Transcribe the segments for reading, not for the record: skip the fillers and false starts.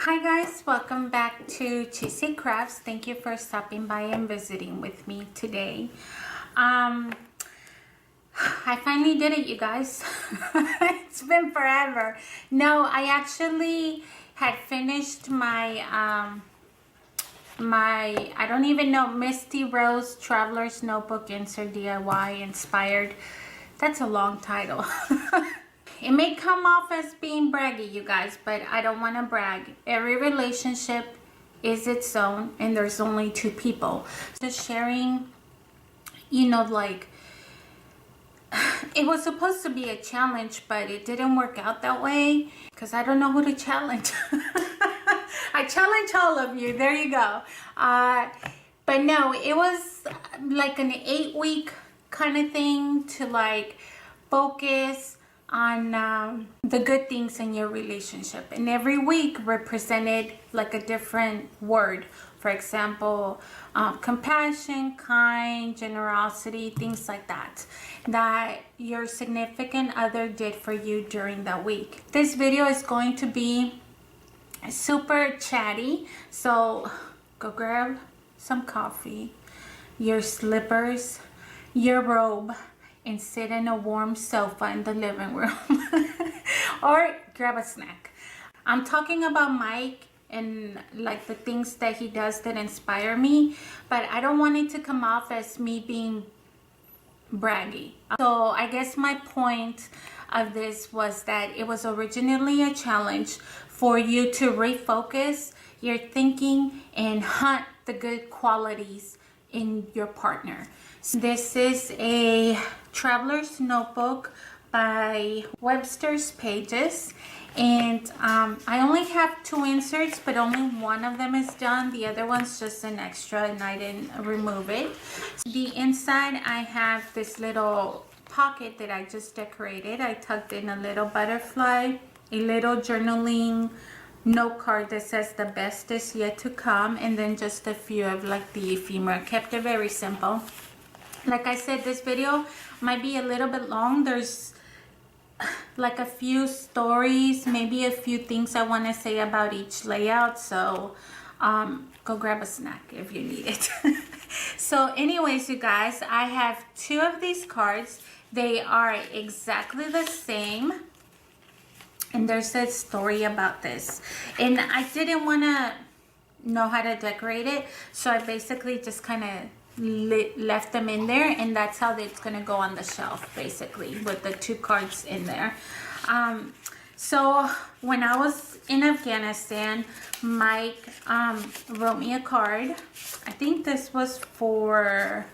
Hi guys, welcome back to Cheesy Crafts. Thank you for stopping by and visiting with me today. I finally did it, you guys. It's been forever. No, I actually had finished my I don't even know, Misty Rose Traveler's Notebook Insert DIY Inspired. That's a long title. It may come off as being braggy, you guys, but I don't want to brag. Every relationship is its own, and there's only two people. Just sharing, like, it was supposed to be a challenge, but it didn't work out that way because I don't know who to challenge. I challenge all of you. There you go. But no, it was like an 8-week kind of thing to like focus on the good things in your relationship, and every week represented like a different word. For example, compassion, kind, generosity, things like that your significant other did for you during that week. This video is going to be super chatty, so go grab some coffee, your slippers, your robe, and sit in a warm sofa in the living room or grab a snack. I'm talking about Mike and like the things that he does that inspire me, but I don't want it to come off as me being braggy. So I guess my point of this was that it was originally a challenge for you to refocus your thinking and hunt the good qualities in your partner. So this is a traveler's notebook by Webster's Pages, and I only have 2 inserts, but only one of them is done. The other one's just an extra and I didn't remove it. The inside, I have this little pocket that I just decorated. I tucked in a little butterfly, a little journaling note card that says the best is yet to come, and then just a few of like the ephemera. Kept it very simple. Like I said, this video might be a little bit long. There's like a few stories, maybe a few things I want to say about each layout, so go grab a snack if you need it. So anyways, you guys, I have 2 of these cards. They are exactly the same, and there's a story about this, and I didn't want to know how to decorate it, so I basically just kind of left them in there, and that's how it's going to go on the shelf, basically, with the 2 cards in there. So when I was in Afghanistan, Mike wrote me a card. I think this was for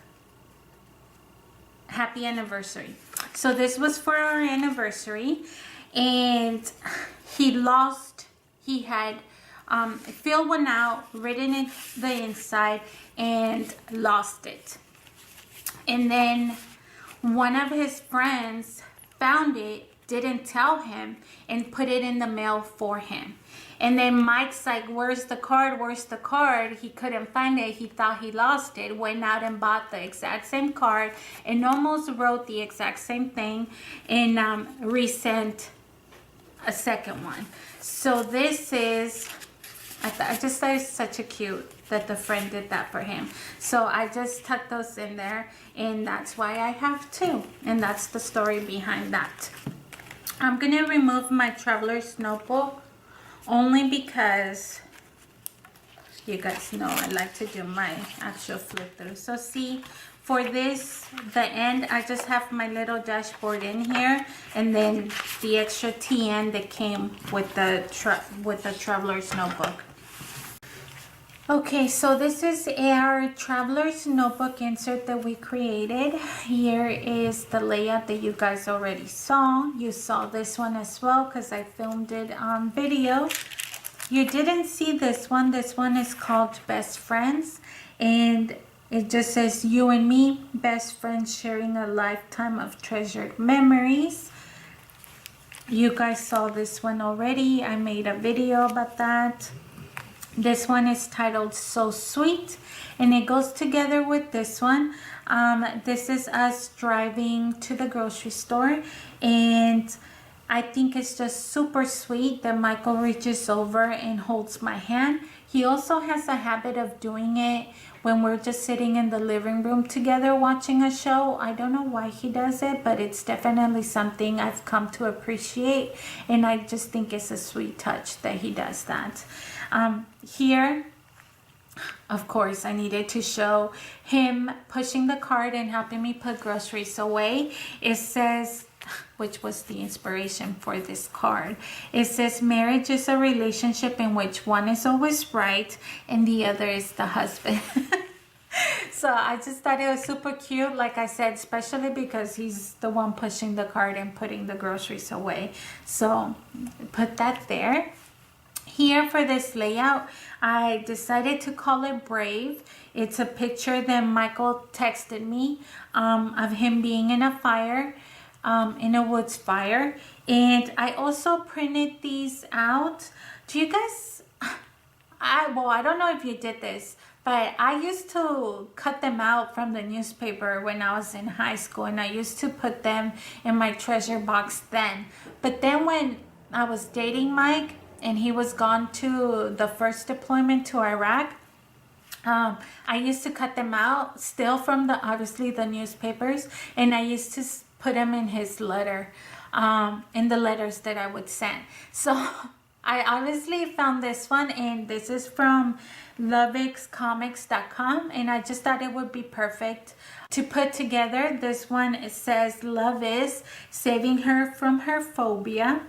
happy anniversary. So this was for our anniversary, and he had filled one out, written it the inside, and lost it. And then one of his friends found it, didn't tell him, and put it in the mail for him. And then Mike's like, where's the card? Where's the card? He couldn't find it. He thought he lost it. Went out and bought the exact same card and almost wrote the exact same thing, and resent a second one. So this is, I just thought it's such a cute that the friend did that for him. So I just tucked those in there, and that's why I have 2. And that's the story behind that. I'm going to remove my traveler's notebook only because you guys know I like to do my actual flip through. So see, for this, the end, I just have my little dashboard in here, and then the extra TN that came with the traveler's notebook. Okay, so this is our traveler's notebook insert that we created. Here is the layout that you guys already saw. You saw this one as well because I filmed it on video. You didn't see this one. This one is called Best Friends, and it just says you and me, best friends sharing a lifetime of treasured memories. You guys saw this one already. I made a video about that. This one is titled So Sweet, and it goes together with this one. This is us driving to the grocery store, and I think it's just super sweet that Michael reaches over and holds my hand. He also has a habit of doing it when we're just sitting in the living room together watching a show. I don't know why he does it, but it's definitely something I've come to appreciate, and I just think it's a sweet touch that he does that. Here, of course, I needed to show him pushing the cart and helping me put groceries away. It says, which was the inspiration for this card, it says, marriage is a relationship in which one is always right and the other is the husband. So I just thought it was super cute, like I said, especially because he's the one pushing the cart and putting the groceries away. So put that there. Here for this layout, I decided to call it Brave. It's a picture that Michael texted me of him being in a fire, in a woods fire. And I also printed these out. Do you guys, I don't know if you did this, but I used to cut them out from the newspaper when I was in high school, and I used to put them in my treasure box then. But then when I was dating Mike, and he was gone to the first deployment to Iraq, I used to cut them out still from obviously the newspapers, and I used to put them in his letter, in the letters that I would send. So I obviously found this one, and this is from lovixcomics.com, and I just thought it would be perfect to put together. This one, it says, love is saving her from her phobia.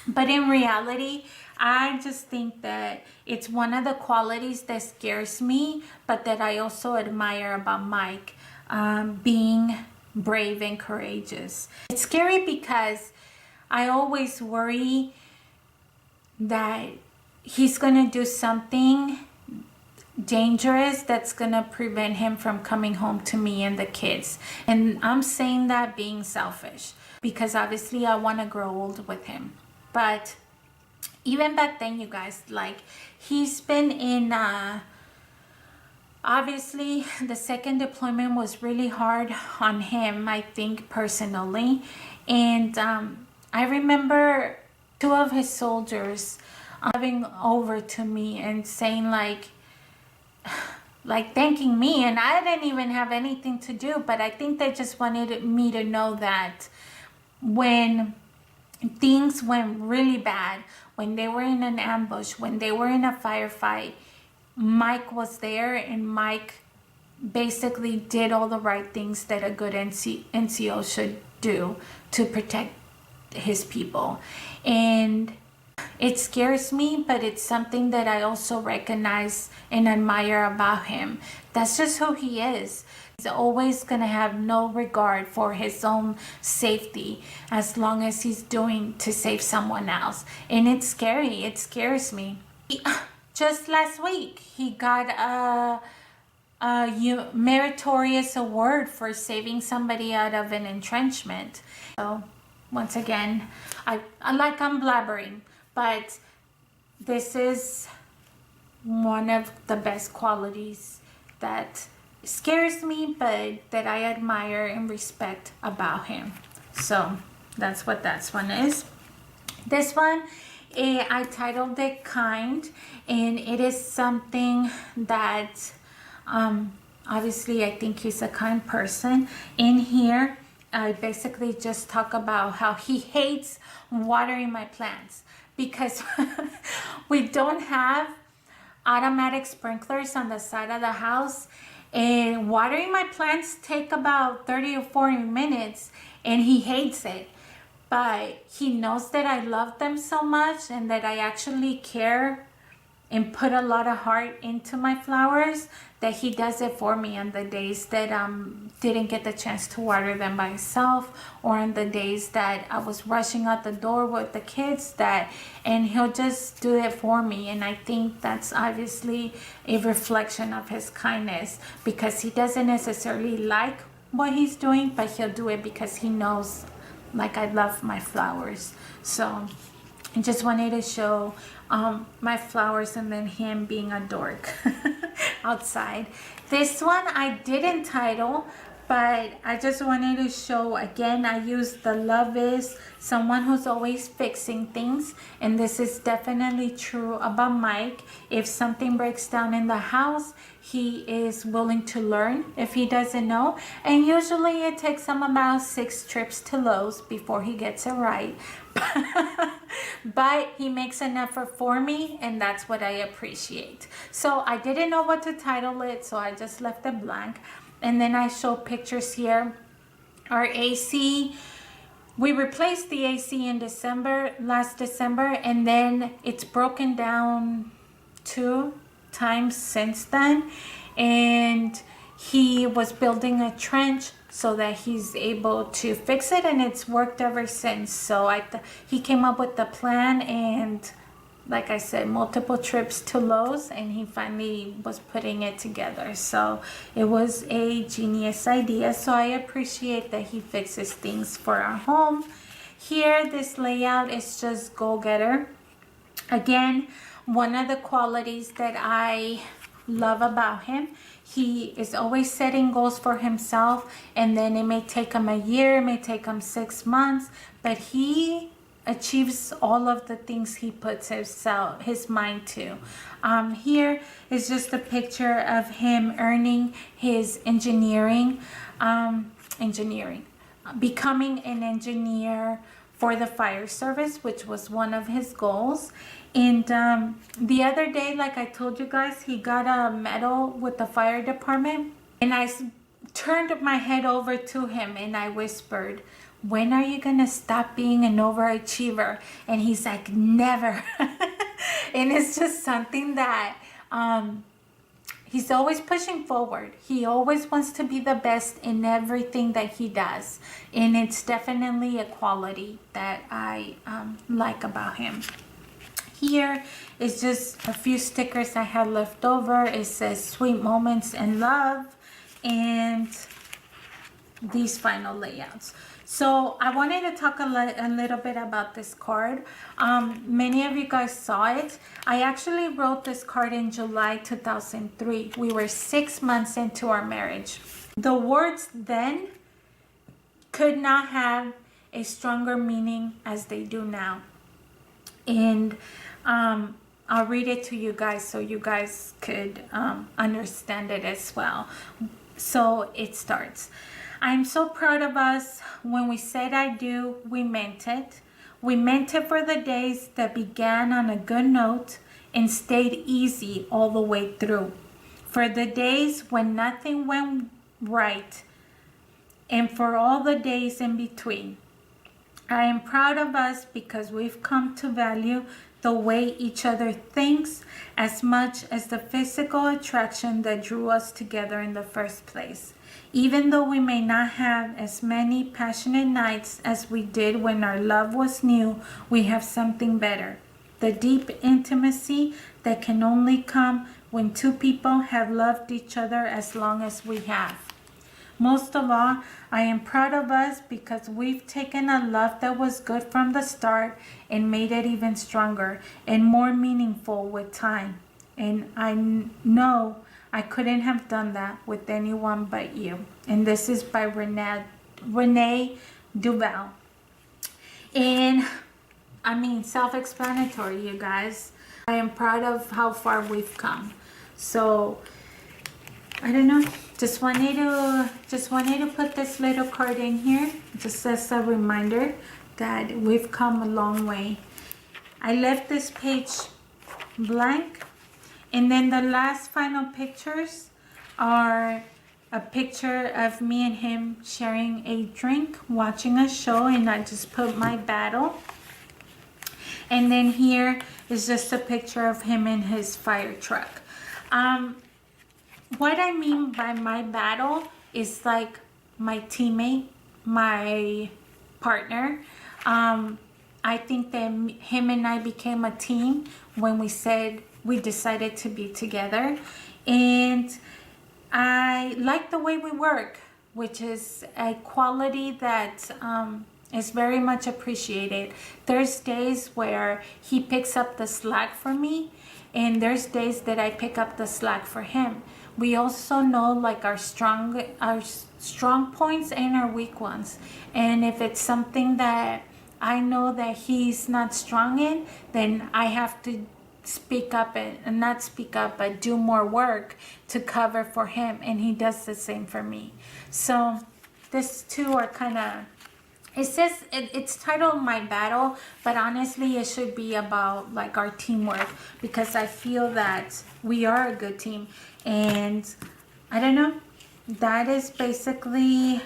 But in reality, I just think that it's one of the qualities that scares me, but that I also admire about Mike, being brave and courageous. It's scary because I always worry that he's going to do something dangerous that's going to prevent him from coming home to me and the kids. And I'm saying that being selfish, because obviously I want to grow old with him. But even back then, you guys, like, he's been in, obviously the second deployment was really hard on him, I think, personally. And I remember two of his soldiers coming over to me and saying like thanking me, and I didn't even have anything to do, but I think they just wanted me to know that when things went really bad, when they were in an ambush, when they were in a firefight, Mike was there, and Mike basically did all the right things that a good NCO should do to protect his people. And it scares me, but it's something that I also recognize and admire about him. That's just who he is. He's always going to have no regard for his own safety as long as he's doing to save someone else. And it's scary. It scares me. Just last week, he got a meritorious award for saving somebody out of an entrenchment. So once again, I'm blabbering, but this is one of the best qualities that scares me, but that I admire and respect about him. So that's what that one is. This one, I titled it Kind, and it is something that obviously I think he's a kind person. In here, I basically just talk about how he hates watering my plants because we don't have automatic sprinklers on the side of the house, and watering my plants take about 30 or 40 minutes, and he hates it. But he knows that I love them so much and that I actually care and put a lot of heart into my flowers, that he does it for me on the days that didn't get the chance to water them by myself, or on the days that I was rushing out the door with the kids, and he'll just do it for me. And I think that's obviously a reflection of his kindness, because he doesn't necessarily like what he's doing, but he'll do it because he knows, like, I love my flowers. So I just wanted to show my flowers, and then him being a dork outside. This one I didn't title, But I just wanted to show again, I use the love is someone who's always fixing things, and this is definitely true about Mike. If something breaks down in the house, he is willing to learn if he doesn't know, and usually it takes him about 6 trips to Lowe's before he gets it right. But he makes an effort for me, and that's what I appreciate. So I didn't know what to title it, so I just left it blank. And then I show pictures here. Our AC, we replaced the AC in last December, and then it's broken down 2 times since then. And he was building a trench so that he's able to fix it, and it's worked ever since. So he came up with the plan, and like I said, multiple trips to Lowe's, and he finally was putting it together. So it was a genius idea. So I appreciate that he fixes things for our home. Here, this layout is just go-getter. Again, one of the qualities that I love about him, he is always setting goals for himself, and then it may take him a year, it may take him 6 months, but he achieves all of the things he puts his mind to. Here is just a picture of him earning his becoming an engineer for the fire service, which was one of his goals. And the other day, like I told you guys, he got a medal with the fire department, and I turned my head over to him and I whispered, "When are you gonna stop being an overachiever?" And he's like, "Never." And it's just something that he's always pushing forward. He always wants to be the best in everything that he does, and it's definitely a quality that I like about him. Here is just a few stickers I had left over. It says sweet moments and love, and these final layouts. So I wanted to talk a little bit about this card. Many of you guys saw it. I actually wrote this card in July 2003. We were 6 months into our marriage. The words then could not have a stronger meaning as they do now. And I'll read it to you guys so you guys could understand it as well. So it starts. "I'm so proud of us. When we said I do, we meant it. We meant it for the days that began on a good note and stayed easy all the way through. For the days when nothing went right, and for all the days in between. I am proud of us because we've come to value the way each other thinks as much as the physical attraction that drew us together in the first place. Even though we may not have as many passionate nights as we did when our love was new, we have something better. The deep intimacy that can only come when 2 people have loved each other as long as we have. Most of all, I am proud of us because we've taken a love that was good from the start and made it even stronger and more meaningful with time. And I know I couldn't have done that with anyone but you." And this is by Renee Duval. And I mean, self-explanatory, you guys. I am proud of how far we've come. So I don't know. Just wanted to put this little card in here, just as a reminder that we've come a long way. I left this page blank. And then the last final pictures are a picture of me and him sharing a drink, watching a show, and I just put my battle. And then here is just a picture of him in his fire truck. What I mean by my battle is like my teammate, my partner. I think that him and I became a team when we decided to be together, and I like the way we work, which is a quality that is very much appreciated. There's days where he picks up the slack for me, and there's days that I pick up the slack for him. we also know like our strong points and our weak ones. And if it's something that I know that he's not strong in, then I have to speak up and not speak up, but do more work to cover for him, and he does the same for me. So these two are kind of, it says it's titled My Battle, but honestly it should be about like our teamwork, because I feel that we are a good team. And I don't know, that is basically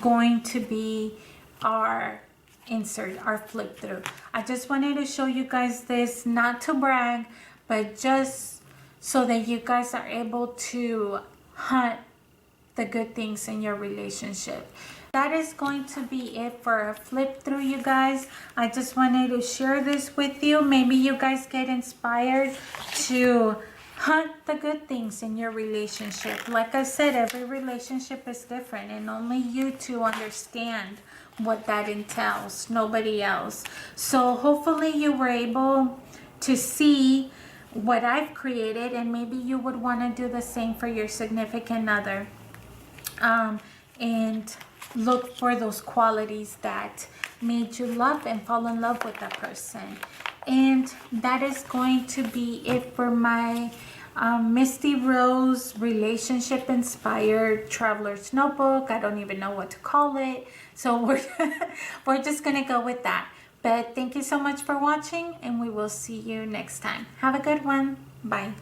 going to be our insert, our flip through. I just wanted to show you guys this, not to brag, but just so that you guys are able to hunt the good things in your relationship. That is going to be it for a flip through, you guys. I just wanted to share this with you. Maybe you guys get inspired to hunt the good things in your relationship. Like I said, every relationship is different, and only you two understand what that entails, nobody else. So hopefully you were able to see what I've created, and maybe you would want to do the same for your significant other. And look for those qualities that made you love and fall in love with that person. And that is going to be it for my Misty Rose relationship inspired traveler's notebook. I don't even know what to call it, so we're just gonna go with that. But thank you so much for watching, and we will see you next time. Have a good one. Bye.